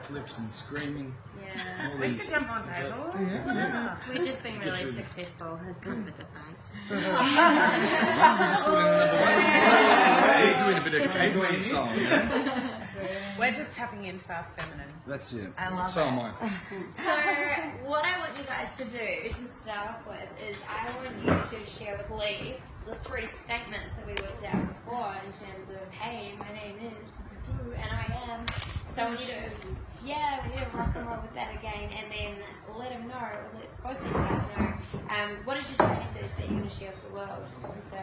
backflips and screaming. Yeah. All We these. could jump on tables. Yeah. We've just been really successful, has been the difference. We just sort of number one. We're doing a bit of catering style, you know? We're just tapping into our feminine. That's it. I love so it. am I. So, what I want you guys to do to start off with is I want you to share with Lee the 3 statements that we worked out before in terms of, hey, my name is, and I am. So I want you to, we need to rock and roll with that again, and then let him know, let both these guys know, what is your message that you're going to share with the world? And so,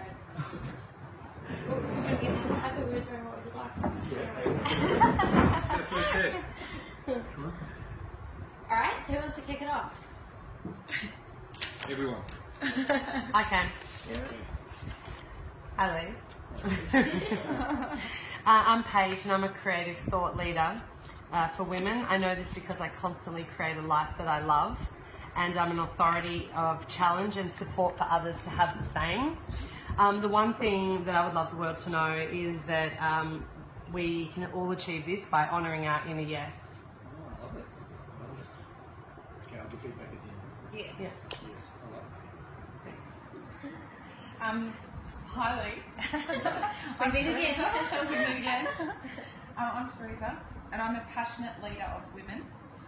I thought we were doing what was the last one. Get a free check. Alright, so who wants to kick it off? Everyone. I can. Hi, Lee. I'm Paige, and I'm a creative thought leader for women. I know this because I constantly create a life that I love, and I'm an authority of challenge and support for others to have the same. The one thing that I would love the world to know is that we can all achieve this by honouring our inner yes. Oh, I love it. Okay, I'll give feedback at the end. Yes. Yeah. Yes, I love it. Thanks. Hi Lee. We meet again. We meet again. I'm Teresa, and I'm a passionate leader of women.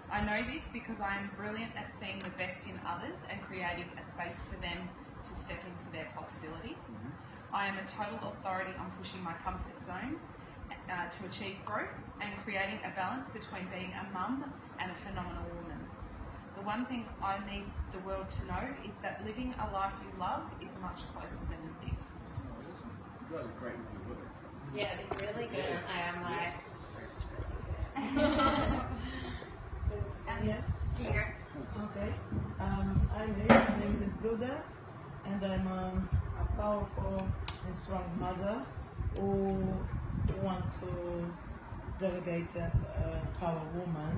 I know this because I am brilliant at seeing the best in others and creating a space for them to step into their possibility. I am a total authority on pushing my comfort zone to achieve growth and creating a balance between being a mum and a phenomenal woman. The one thing I need the world to know is that living a life you love is much closer than you think. You guys are great with your words. Yeah, it's really good. Yeah. I am like, Yes. here. Okay. I'm Regan. My name is Duda, and I'm a powerful and strong mother who want to delegate power women.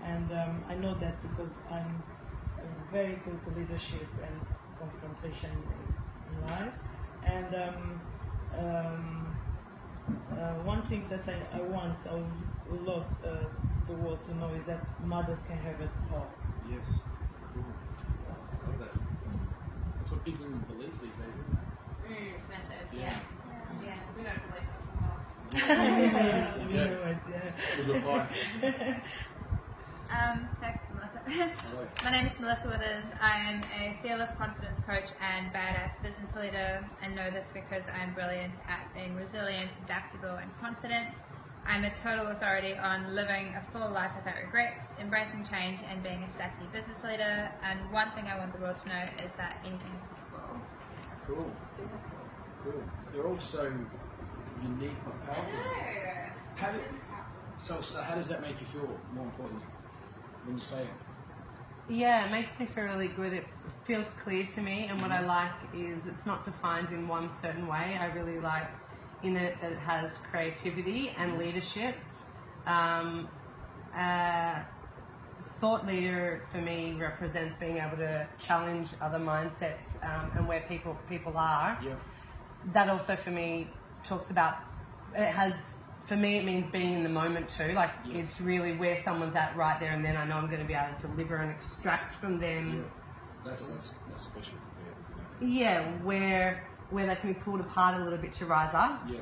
And I know that because I'm very good to leadership and confrontation in life. And one thing that I want, I would love the world to know is that mothers can have it all. Yes. Cool. I love that. That's what people believe these days, isn't it? It's massive. Yeah. Yeah. We don't believe Yes, you know it, yeah. Goodbye. Thank you, Melissa. Hello. My name is Melissa Withers. I am a fearless confidence coach and badass business leader. I know this because I am brilliant at being resilient, adaptable, and confident. I'm a total authority on living a full life without regrets, embracing change, and being a sassy business leader. And one thing I want the world to know is that anything's possible. Cool. Cool. They're all so unique but I powerful. know. How so how does that make you feel, more importantly, when you say it? Yeah, it makes me feel really good. It feels clear to me, and what I like is it's not defined in one certain way. I really like in it that it has creativity and leadership. Thought leader for me represents being able to challenge other mindsets and where people are. Yeah. That also for me talks about, it has, for me it means being in the moment too. Like it's really where someone's at right there and then. I know I'm going to be able to deliver and extract from them. Yeah. That's special. Yeah, where they can be pulled apart a little bit to rise up. Yeah.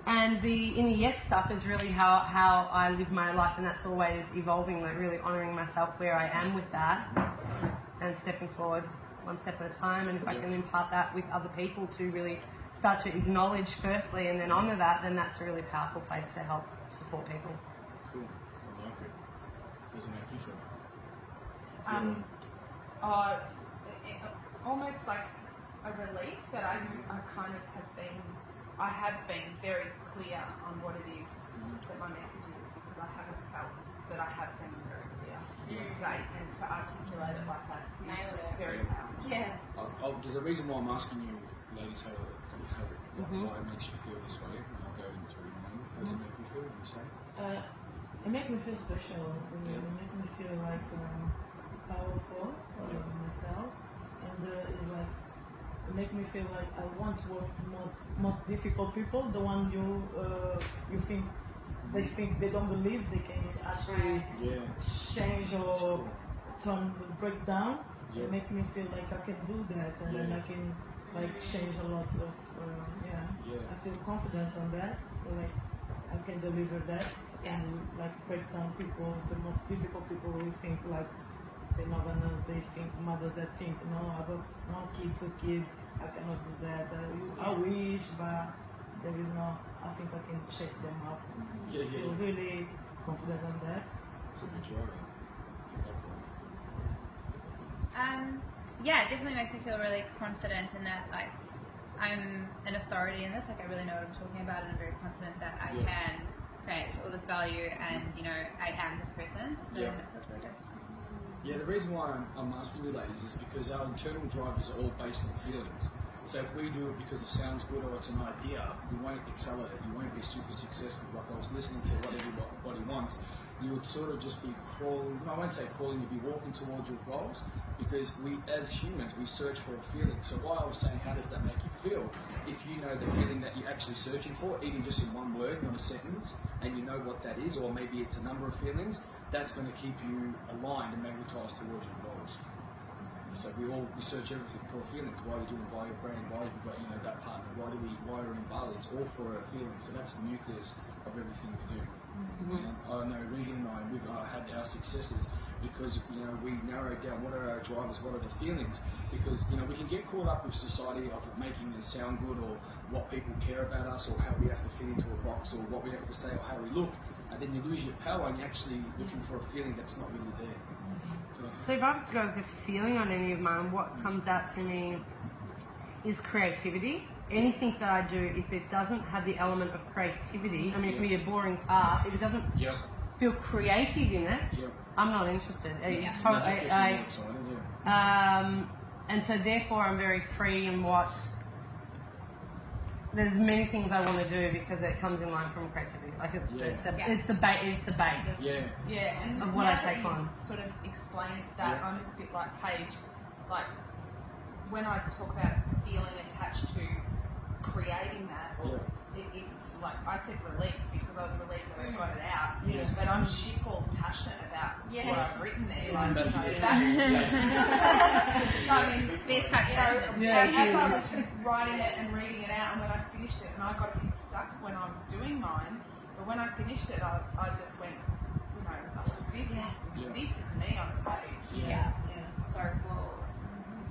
And the inner yes stuff is really how I live my life, and that's always evolving, like really honouring myself where I am with that and stepping forward one step at a time. And if I can impart that with other people to really start to acknowledge firstly and then honour that, then that's a really powerful place to help support people. Cool. I like it. Does it make you feel? almost like a relief that I kind of have been very clear on what it is that my message is, because I haven't felt that I have been very clear to date, and to articulate it like that Nailed is it. very powerful. Yeah. There's a reason why I'm asking you, ladies, why it makes you feel this way. And I'll go into it in a moment. How does it make you feel when you say? It makes me feel special. It makes me feel like powerful myself, and it's like it makes me feel like I want to work with most difficult people, the one you think they think they don't believe they can actually Yeah. change or break down. Yeah. It make me feel like I can do that, and then I can like change a lot of I feel confident on that. So like I can deliver that and like break down people, the most difficult people who think like they're not gonna. They think mothers that think no, I got no kids, 2 kids, I cannot do that. I wish, but there is no. I think I can shake them up. Yeah, I feel really confident on that. It's a majority. Yeah, it definitely makes me feel really confident in that, like, I'm an authority in this, like, I really know what I'm talking about, and I'm very confident that I can create all this value, and, you know, I am this person, so that feels really good. Yeah, the reason why I'm asking you ladies is because our internal drivers are all based on feelings. So if we do it because it sounds good or it's an idea, you won't excel at it, you won't be super successful. Like I was listening to what everybody wants, you would sort of just be crawling, I won't say crawling, you'd be walking towards your goals, because we, as humans, we search for a feeling. So why I was saying, how does that make you feel? If you know the feeling that you're actually searching for, even just in one word, not a sentence, and you know what that is, or maybe it's a number of feelings, that's going to keep you aligned and magnetized towards your goals. So we search everything for a feeling. Why are you doing? Why your brand? Why have you got that partner? Why we're in Bali? It's all for a feeling. So that's the nucleus of everything we do. And I know Regan and I, we've had our successes because we narrow down what are our drivers, what are the feelings. Because we can get caught up with society of making it sound good, or what people care about us, or how we have to fit into a box, or what we have to say, or how we look. And then you lose your power, and you're actually looking for a feeling that's not really there. So if I was to go with a feeling on any of mine, what comes out to me is creativity. Anything that I do, if it doesn't have the element of creativity, I mean, it can be a boring task, if it doesn't feel creative in it, I'm not interested. And so therefore I'm very free in what, there's many things I want to do because it comes in line from creativity. Like it's the base And of what now I that take you on. sort of explain that, I'm a bit like Paige. Like when I talk about feeling attached to creating that, or it's like I said relief because I was relieved that I got it out. But I'm shit balls passionate about what I've written there. Like, That's I mean, Best part passionate. as I was writing it and reading it out, and when I finished it, and I got a bit stuck when I was doing mine, but when I finished it, I just went, this is me on the page. So cool.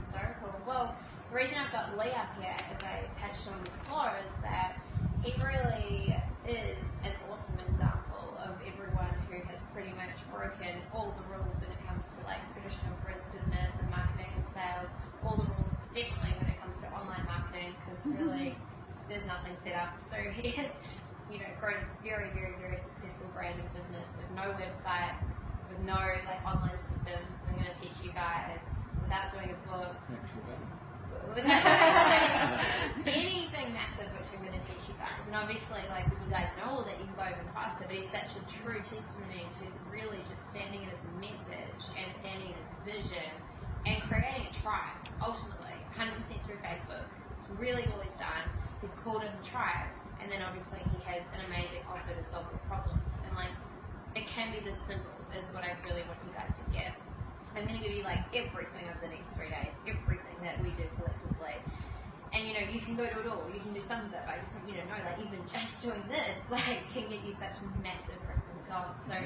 So cool. Well, the reason I've got Lee up here, as I touched on before, is that he really is an awesome example of everyone who has pretty much broken all the rules when it comes to like traditional business and marketing and sales, all the rules definitely when it comes to online marketing, because really there's nothing set up. So he has, grown a very, very, very successful brand and business with no website, with no like online system. I'm going to teach you guys without doing a book. Anything massive which I'm going to teach you guys, and obviously like you guys know that you can go even faster, but he's such a true testimony to really just standing in his message and standing in his vision and creating a tribe ultimately 100% through Facebook. It's really all he's done. He's called in the tribe, and then obviously he has an amazing offer to solve your problems, and like it can be this simple is what I really want you guys to get. I'm going to give you like everything over the next 3 days, everything that we do collectively. And you can go do it all, you can do some of it, but I just want you to know that even just doing this like can get you such massive results. So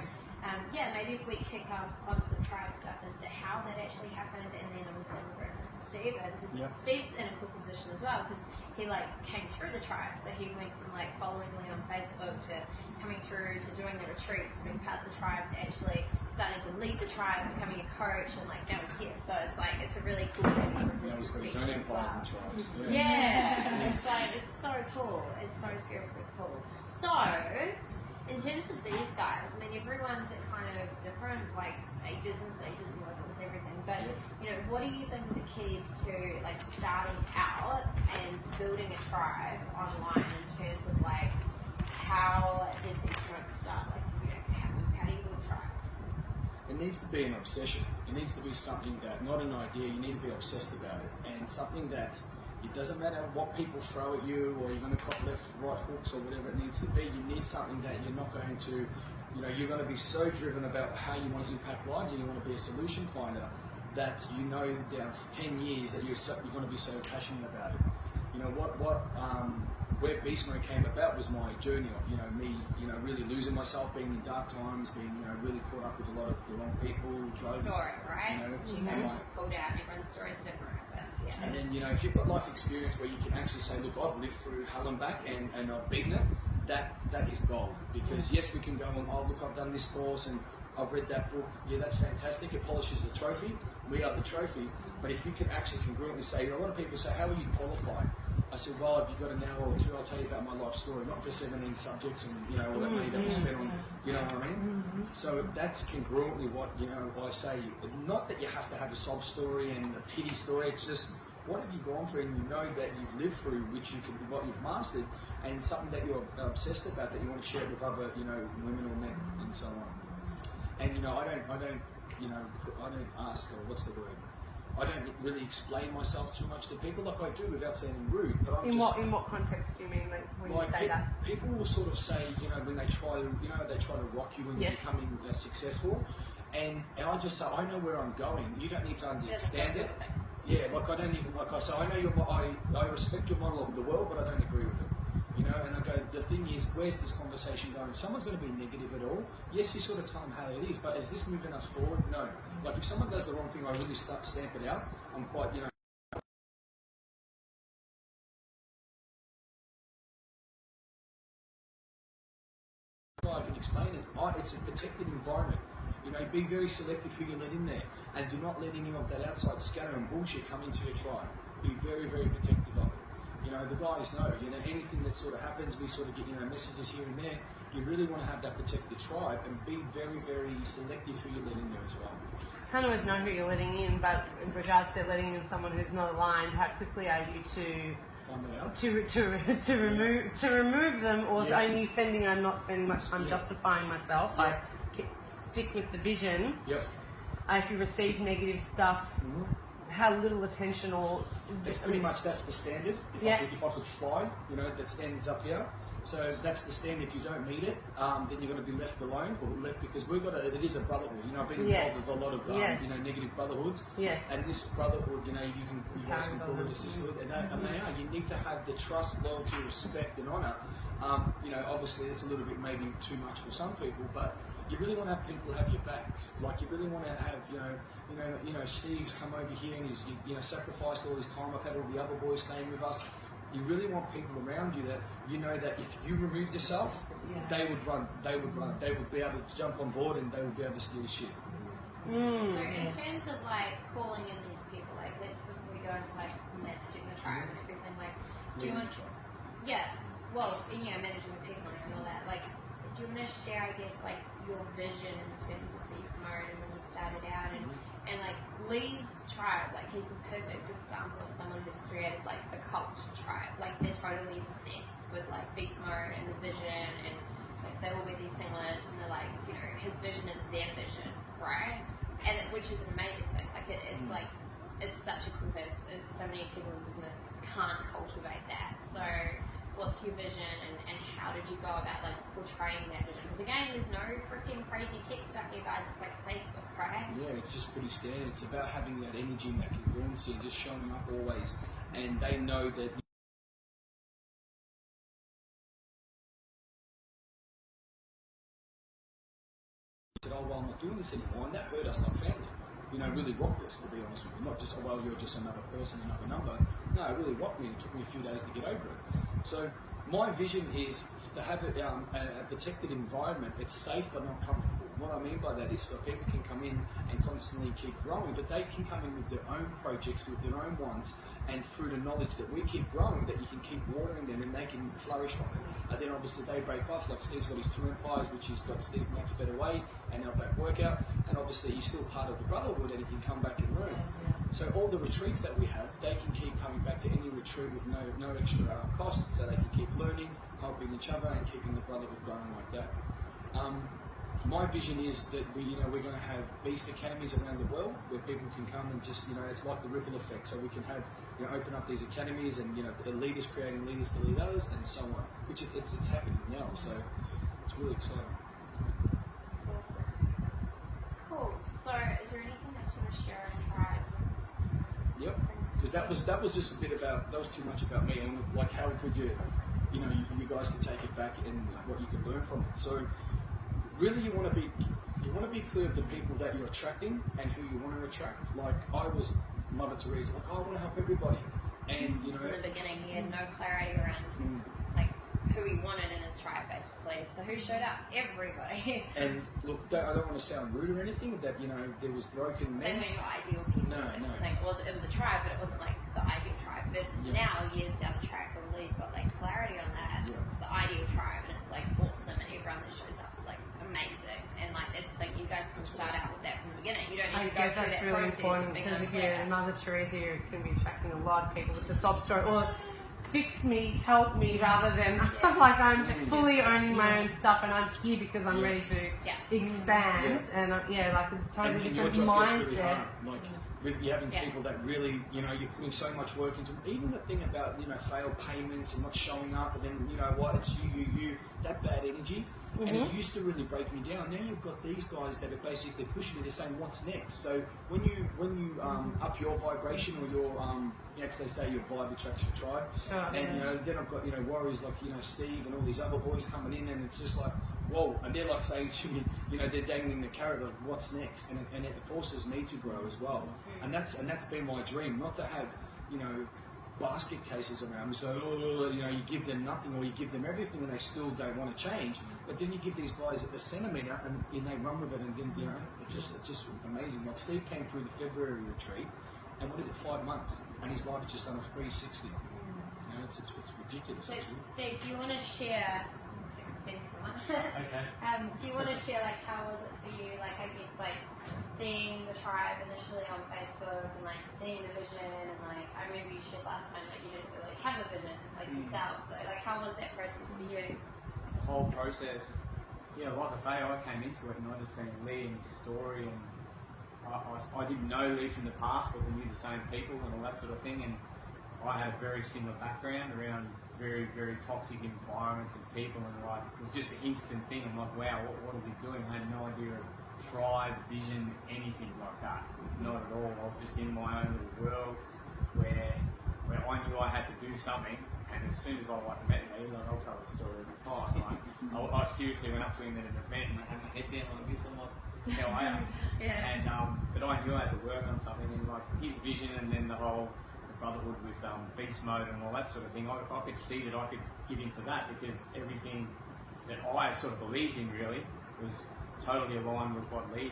maybe if we kick off on some tribe stuff as to how that actually happened, and then obviously we'll go to Steve, because Steve's in a cool position as well, because he like came through the tribe, so he went from like following me on Facebook to coming through to doing the retreats, being part of the tribe, to actually starting to lead the tribe, becoming a coach, and like now he's here. So it's like it's a really cool journey from his perspective as well. It's like it's so cool. It's so seriously cool. So in terms of these guys, I mean everyone's at kind of different like ages and stages and levels, everything. But what do you think are the keys to like starting out and building a tribe online in terms of like how did these folks start? Like how do you build a tribe? It needs to be an obsession. It needs to be something that, not an idea, you need to be obsessed about it. And something that It doesn't matter what people throw at you, or you're going to cop left, right hooks, or whatever it needs to be. You need something that you're not going to, you're going to be so driven about how you want to impact lives, and you want to be a solution finder, that down 10 years that you're going to be so passionate about it. Where Beast Mode came about was my journey of, me, really losing myself, being in dark times, being, really caught up with a lot of the wrong people, drugs. Story, right? You guys and just pulled out, and everyone's story is different. But, yeah. And then, if you've got life experience where you can actually say, look, I've lived through hell and back, and I've beaten it, that is gold. Because yes, we can go on, oh, look, I've done this course, and I've read that book. Yeah, that's fantastic. It polishes the trophy. We are the trophy. But if you can actually congruently say, a lot of people say, how will you qualify? I said, well, if you've got an hour or two, I'll tell you about my life story, not the 17 subjects and, all that money that we spent on, you know what I mean? So that's congruently what, I say. Not that you have to have a sob story and a pity story, it's just, what have you gone through, and that you've lived through, which you can, what you've mastered, and something that you're obsessed about that you want to share with other, women or men, and so on. And, I don't ask, or what's the word? I don't really explain myself too much to people, like I do, without sounding rude. But in what context do you mean, like when you say that? People will sort of say, when they try to rock you when you're becoming successful, and I just say, I know where I'm going. You don't need to understand it. Yeah, like I don't even like I say, I know I respect your model of the world, but I don't agree with it. And I go, the thing is, where's this conversation going? If someone's going to be negative at all, yes, you sort of tell them how it is, but is this moving us forward? No. Like if someone does the wrong thing, I really stamp it out. I'm quite, I can explain it. It's a protected environment. Be very selective who you let in there, and do not let any of that outside scatter and bullshit come into your tribe. Be very, very protective of it. The guys know, anything that sort of happens, we sort of get, messages here and there. You really want to have that protected tribe and be very, very selective who you let in there as well. Can't always know who you're letting in, but in regards to letting in someone who's not aligned, how quickly are you to remove them, or only sending? I'm not spending much time justifying myself. I stick with the vision. Yep. If you receive negative stuff, how little attention or... It's pretty much, that's the standard. If I could fly, that standard's up here. So that's the standard. If you don't meet it, then you're going to be left alone, or left, because it is a brotherhood. I've been involved with a lot of negative brotherhoods. Yes. And this brotherhood, you guys can call it a sisterhood, and they are. You need to have the trust, loyalty, respect, and honour. Obviously it's a little bit maybe too much for some people, but you really want to have people have your backs. Like you really want to have, Steve's come over here and he's, sacrificed all his time. I've had all the other boys staying with us. You really want people around you that that if you remove yourself, they would run. They would be able to jump on board, and they would be able to steal shit. So in terms of calling in these people, before we go into managing the tribe and everything, do you want to? Yeah. Well, managing the people and all that. Do you want to share, I guess, your vision in terms of Beast Mode and when you started out, and Lee's tribe, he's the perfect example of someone who's created a cult tribe. They're totally obsessed with Beast Mode and the vision, and they all wear these singlets, and they're his vision is their vision, right? And which is an amazing thing. It's such a cool thing. There's so many people in business can't cultivate that. So what's your vision, and how did you go about portraying that vision? Because again, there's no freaking crazy tech stuff here, guys. It's Facebook, right? Yeah, it's just pretty standard. It's about having that energy and that congruency and just showing up always. And they know that. Said, oh well, I'm not doing this anymore, and that hurt us like family. Really rocked us, to be honest with you. Not just, oh well, you're just another person, another number. No, it really rocked me. It took me a few days to get over it. So my vision is to have a protected environment. It's safe but not comfortable. What I mean by that is that people can come in and constantly keep growing, but they can come in with their own projects, with their own wants, and through the knowledge that we keep growing, that you can keep watering them and they can flourish from it. And then obviously they break off, like Steve's got his two empires, which he's got Steve Max Better Way and our back workout, and obviously he's still part of the brotherhood and he can come back and learn. So all the retreats that we have, they can keep coming back to any retreat with no extra cost, so they can keep learning, helping each other and keeping the brotherhood going like that. my vision is that we're going to have beast academies around the world where people can come and just, it's like the ripple effect. So we can have, open up these academies and, the leaders creating leaders to lead others and so on, which it's happening now. So it's really exciting. That's awesome. Cool. So is there anything else you want to share on tribes? Yep. Because that was just a bit about, that was too much about me. And like, how could you guys can take it back and what you can learn from it. So really, you want to be clear of the people that you're attracting and who you want to attract. Like I was Mother Teresa, like I want to help everybody, and in the beginning, he had no clarity around like who he wanted in his tribe, basically. So who showed up? Everybody. And look, I don't want to sound rude or anything. That there was broken They men. weren't your ideal people. No. It was a tribe, but it wasn't like the ideal tribe. Versus now, years down the track, when Lee's got like clarity on that, it's the ideal tribe, and it's like awesome, and everyone that shows up is like amazing. And like that's the thing, you guys can start out with that from the beginning. You don't need to go through that really process important of being because if unclear. you're Mother Teresa, you can be attracting a lot of people with the sob story or fix me, help me, rather than like I'm fully owning my own stuff and I'm here because I'm ready to expand and like a totally And different your job gets really mindset. hard. Like with you having people that really, you're putting so much work into. Even the thing about failed payments and not showing up, and then it's you, that bad energy. And it used to really break me down. Now you've got these guys that are basically pushing you to saying what's next. So when you up your vibration or your as they say, your vibe attracts your tribe. And then I've got warriors like Steve and all these other boys coming in, and it's just like whoa. And they're like saying to me, they're dangling the carrot like what's next, and it forces me to grow as well. And that's been my dream, not to have basket cases around me. So you give them nothing or you give them everything and they still don't want to change. But then you give these guys a centimetre and they run with it, and then it's just amazing. Like Steve came through the February retreat, and what is it, 5 months, and his life's just done a 360. It's ridiculous. So, Steve, do you want to share? Steve, come on. Okay. Do you want to share like how was it for you? Like I guess like seeing the tribe initially on Facebook and like seeing the vision, and like I remember you shared last time that you didn't really have a vision like yourself. So like how was that process for you? The whole process, like I say, I came into it and I just seen Lee and his story, and I didn't know Lee from the past, but we knew the same people and all that sort of thing. And I had a very similar background around very, very toxic environments and people, and like it was just an instant thing. I'm like, wow, what is he doing? I had no idea of tribe, vision, anything like that. Not at all. I was just in my own little world where I knew I had to do something. And as soon as I met me, I'll tell the story every time. I seriously went up to him at an event and I had my head down like this. I'm like, how are you? And but I knew I had to work on something, and like his vision, and then the whole brotherhood with beast mode and all that sort of thing. I could see that I could get into that because everything that I sort of believed in really was totally aligned with what Lee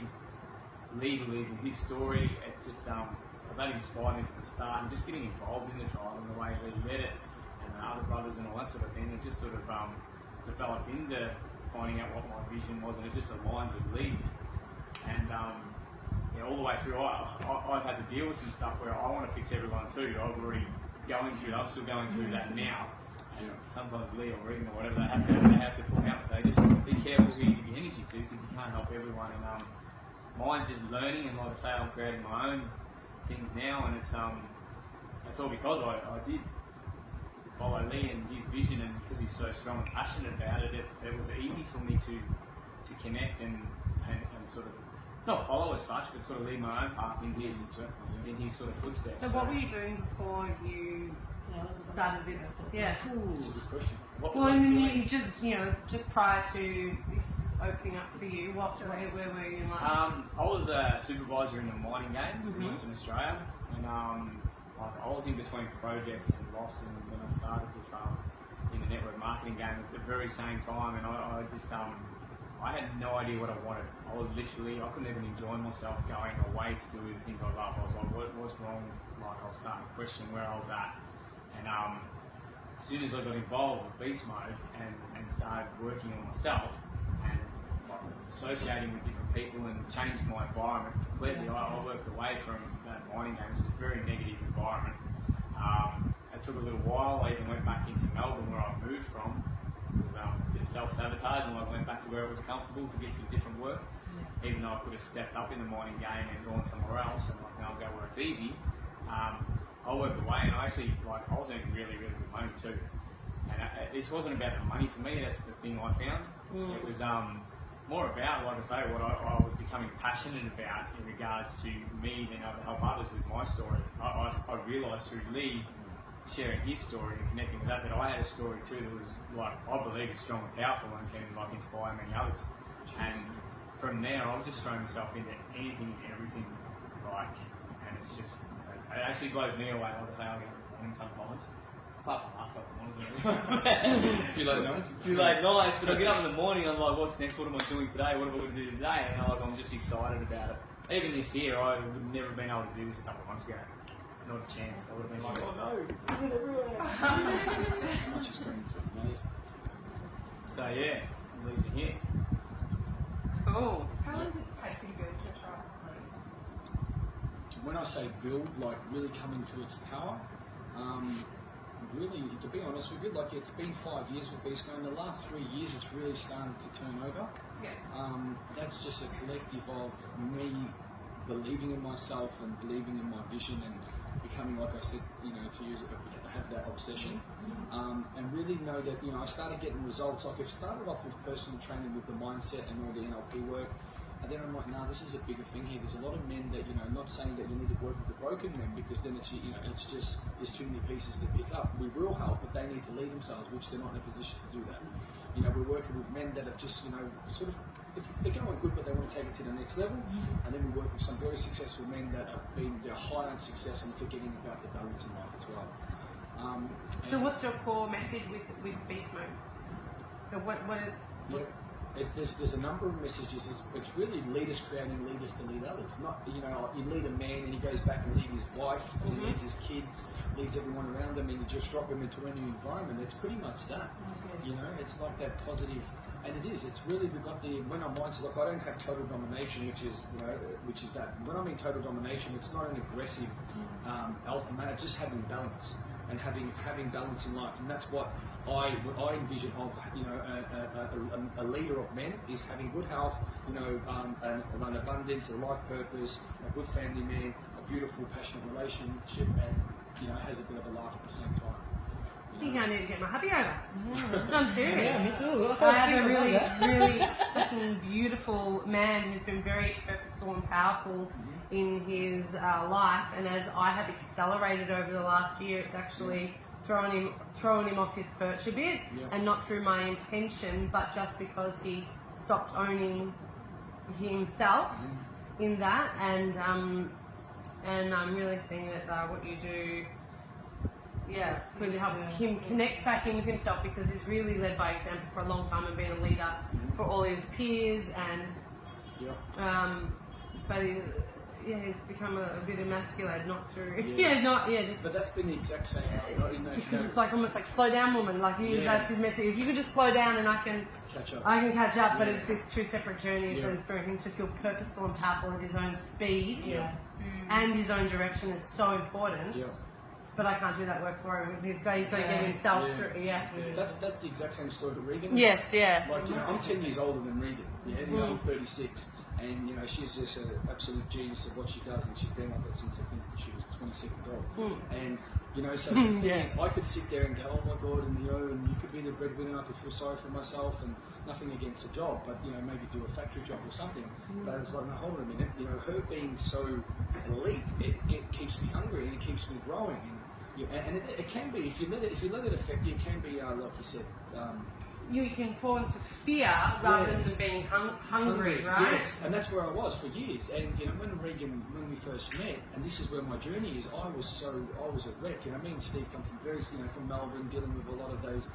believed in his story. It just that inspired me from the start, and just getting involved in the trial and the way Lee led it, and the other brothers and all that sort of thing. It just sort of developed into finding out what my vision was, and it just aligned with Lee's. And all the way through, I've had to deal with some stuff where I want to fix everyone too. I'm already going through that. I'm still going through that now. And sometimes Lee or Regan or whatever, they have to pull me out and say, just be careful who you give your energy to, because you can't help everyone. And mine's just learning, and like I say, I'm creating my own things now, and it's all because I did follow Lee and his vision, and because he's so strong and passionate about it, it was easy for me to connect and sort of not follow as such, but sort of lead my own path in his sort of footsteps. So what were you doing before you started this? Yeah. That's a good question. Well, and then you just prior to this opening up for you, where were you in life? I was a supervisor in the mining game in Western Australia, and I was in between projects and lost, and when I started with in the network marketing game at the very same time, and I just I had no idea what I wanted. I couldn't even enjoy myself going away to do the things I love. I was like, what's wrong? Like I was starting to question where I was at. And as soon as I got involved with beast mode and started working on myself and associating with different people and changed my environment completely, I worked away from that mining game, which is a very negative environment. It took a little while. I even went back into Melbourne, where I moved from. It was a bit of self-sabotage and like went back to where it was comfortable to get some different work. Even though I could have stepped up in the morning game and gone somewhere else and like now I'll go where it's easy. I worked away and I actually I was earning really, really good money too. And this wasn't about the money for me. That's the thing I found. It was more about, like I say, what I was becoming passionate about in regards to me being able to help others with my story. I realised through Lee sharing his story and connecting with that I had a story too that was I believe is strong and powerful and can inspire many others. And from there, I was just throwing myself into anything and everything, and it's just it actually blows me away. Like I say, I get in sometimes. Apart from last couple of mornings. Few late nights. Few late nights, but I get up in the morning, I'm like, what's next? What am I doing today? What am I going to do today? And I'm just excited about it. Even this year, I would have never been able to do this a couple of months ago. Not a chance. I would have been like, oh no, do it everywhere. Much experience, amazing. So yeah, at least you're here. Cool. How long did it take you to build your tribe? When I say build, really coming to its power, really, to be honest with you, it's been 5 years with Beast. In the last 3 years, it's really started to turn over. That's just a collective of me believing in myself and believing in my vision and becoming, like I said, to use it, have that obsession, and really know that, I started getting results. I've started off with personal training with the mindset and all the NLP work. And then I'm like, nah, this is a bigger thing here. There's a lot of men that, not saying that you need to work with the broken men because then it's, it's just, there's too many pieces to pick up. We will help, but they need to lead themselves, which they're not in a position to do that. We're working with men that are just, sort of, they're going good, but they want to take it to the next level. And then we work with some very successful men that have been high on success and forgetting about the balance in life as well. So what's your core message with Beast Mode? There's a number of messages. It's really leaders creating leaders to lead others. Not, you lead a man and he goes back and leads his wife, and he leads his kids, leads everyone around him, and you just drop him into a new environment. It's pretty much that. It's like that positive, and it is. It's really, we've got when I'm mindset, I don't have total domination, which is that. When I'm in total domination, it's not an aggressive alpha male, just having balance. And having balance in life, and that's what I envision of a leader of men is having good health, an abundance, a life purpose, a good family man, a beautiful, passionate relationship, and has a bit of a laugh at the same time. I think I need to get my hubby over. No, I'm serious. Yeah, me too. I have a really fucking beautiful man who's been very purposeful and powerful in his life, and as I have accelerated over the last year, it's actually thrown him off his perch a bit, and not through my intention, but just because he stopped owning himself in that, and I'm really seeing that what you do, could help him connect back in with himself, because he's really led by example for a long time and been a leader for all his peers, and but he's become a bit emasculated, not through. But that's been the exact same. Because it's almost like slow down, woman. That's his message. If you could just slow down and I can catch up. But it's two separate journeys, and for him to feel purposeful and powerful at his own speed and his own direction is so important. But I can't do that work for him. He's got to get himself through. That's the exact same story to Regan. Yes, I'm 10 years older than Regan. I'm 36. And she's just an absolute genius of what she does, and she's been like that since I think she was 26 years old. And so the thing is, I could sit there and go, oh my god, and and you could be the breadwinner. I could feel sorry for myself, and nothing against the job, but maybe do a factory job or something. But it's like, no, hold on a minute. Her being so elite, it keeps me hungry and it keeps me growing. And it can be, if you let it affect you, it can be like you said. You can fall into fear rather than being hungry, right? Yes, and that's where I was for years. And when we first met, and this is where my journey is, I was a wreck. Me and Steve come from from Melbourne, dealing with a lot of those,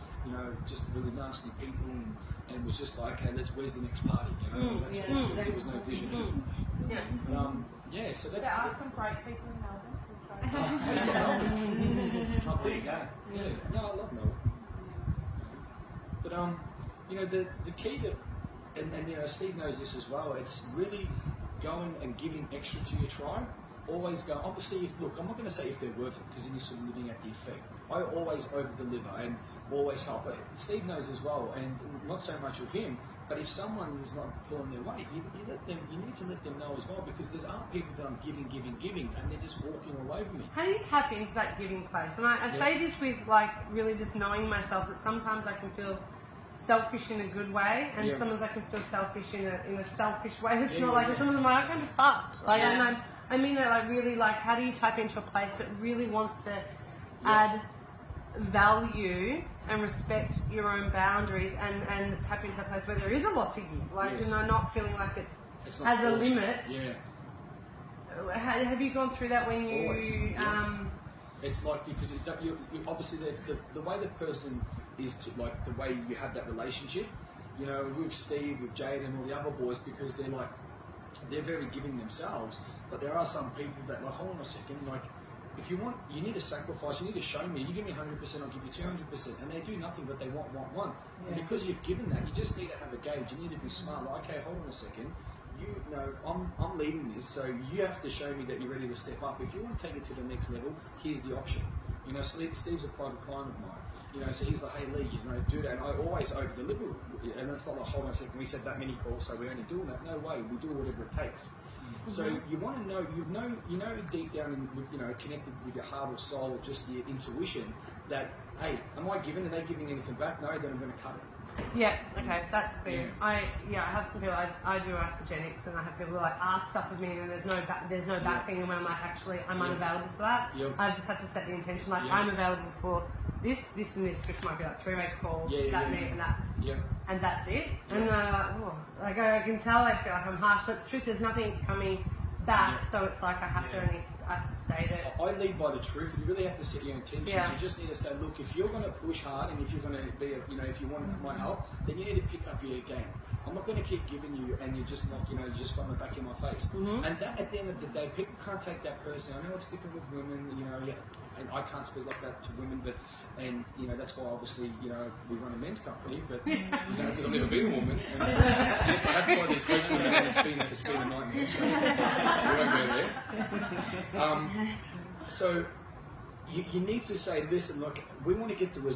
just really nasty people, and it was just like, okay, where's the next party? There was no vision. So that's. There are some great people in Melbourne. There you go. No, I love Melbourne. But the key to, and Steve knows this as well, it's really going and giving extra to your tribe. always go, obviously, look, I'm not going to say if they're worth it, because then you're sort of living at their feet. I always over-deliver and always help. But Steve knows as well, and not so much with him, but if someone is not pulling their weight, you need to let them know as well, because there's other people that I'm giving, and they're just walking all over me. How do you tap into that giving place? And I say this with like really just knowing myself, that sometimes I can feel selfish in a good way, and sometimes I can feel selfish in a selfish way. It's not like sometimes I'm like, I'm kind of fucked. Like, and I mean that like really, like, how do you tap into a place that really wants to add value and respect your own boundaries, and tap into that place where there is a lot to give, like, you know, not feeling like it's has a limit. Have you gone through that when you Always, it's like, because you obviously that's the way the person is, to like the way you have that relationship, you know, with Steve, with Jade and all the other boys, because they're very giving themselves, but there are some people that like, hold on a second, like, if you want, you need to sacrifice, you need to show me, you give me 100%, I'll give you 200%, and they do nothing but they want. And because you've given that, you just need to have a gauge, you need to be smart, like, okay, hold on a second, you know, I'm leading this, so you have to show me that you're ready to step up. If you want to take it to the next level, here's the option. You know, Steve's a private client of mine, you know, so he's like, hey Lee, you know, do that, and I always over-deliver, and it's not like, hold on a second, we said that many calls, so we're only doing that. No way, we do whatever it takes. So you want to know, you know deep down, you know, connected with your heart or soul, or just your intuition, that, hey, am I giving? Are they giving anything back? No, then I'm going to cut it. Yeah, okay, that's clear. I have some people, I do astrogenics, and I have people who like ask stuff of me, and there's no back thing, and when I'm like, actually, I'm unavailable for that. I've just had to set the intention, like, I'm available for this, and this, which might be like 3-way calls, that meeting, that. And that's it. And like, I can tell I feel like I'm harsh, but it's truth, there's nothing coming back, so it's like I have to state it. I lead by the truth. You really have to set your intentions. You just need to say, look, if you're going to push hard, and if you're going to be, you know, if you want my help, then you need to pick up your game. I'm not going to keep giving you, and you're just not, you know, you're just throwing it back in my face. And that, at the end of the day, people can't take that personally. I know it's different with women, you know, and I can't speak like that to women, but, and, you know, that's why obviously, you know, we run a men's company, but, you know, because I've never been a woman. And, yes, I have tried to coach women, and it's been a nightmare, so we won't go there. So you need to say, listen, look, we want to get the results.